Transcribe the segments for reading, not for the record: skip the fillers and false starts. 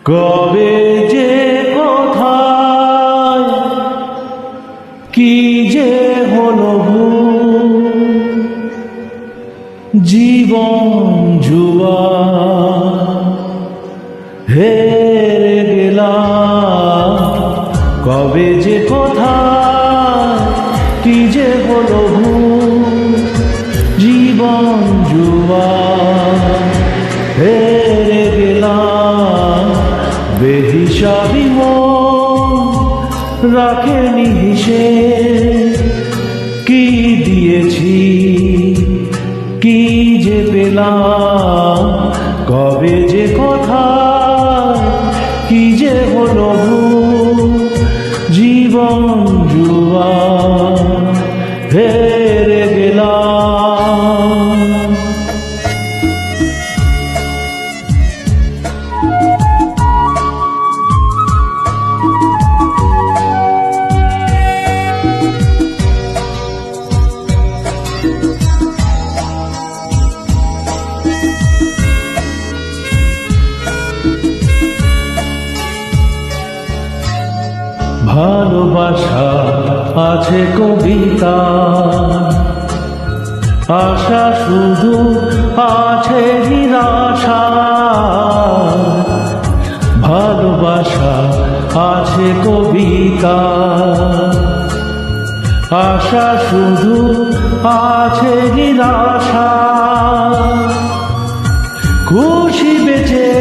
কবে যে কোথায় কি যে হলো জীবন জুয়া হেরে গেলাম। কবে যে কোথায় কি যে হলো জীবন জুয়া হেরে গেলাম। বেহিসাবি মন রাখেনি হিসেব, কি দিয়েছি কি যে পেলাম। কবে যে কোথায় কি যে হলো জীবন জুয়া হেরে গেলাম। ভালোবাসা আছে কবিতা, আশা শুধু আছে নিরাশা। ভালোবাসা আছে কবিতা, আশা শুধু আছে নিরাশা। খুশি বেঁচে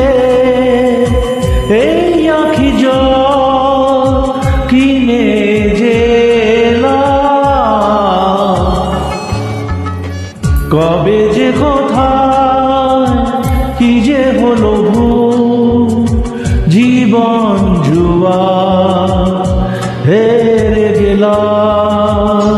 এই আঁখি জল কিনে যেলাম। কবে যে কোথায় কি যে হলো জীবন জুয়া হেরে গেলাম।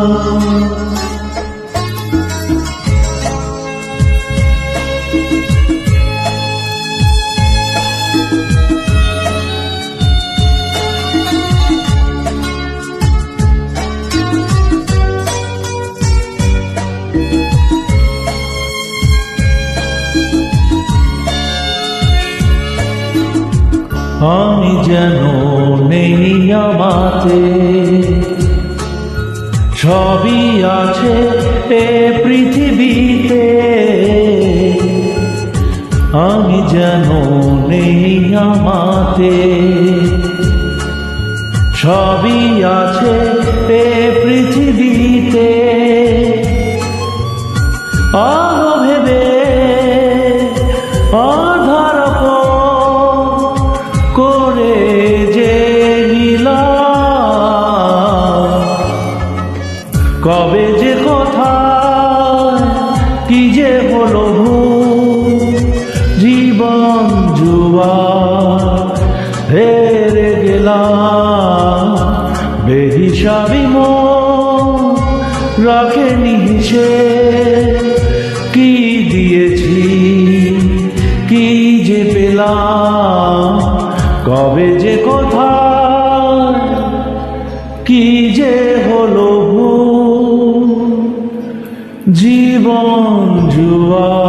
আমি যেন নেই আমাতে, সবই আছে এ পৃথিবীতে। আমি যেন নেই আমাতে, সবই আছে এ পৃথিবীতে। আলো ভেবে আধার করে যে নিলাম। কবে যে কোথায় কি যে হলো জীবন জুয়া হেরে গেলাম। বেহিসাবি মন রাখেনি হিসেব, কি দিয়েছি কি যে পেলাম। কবে যে কোথায় কি যে হলো জীবন জুয়া।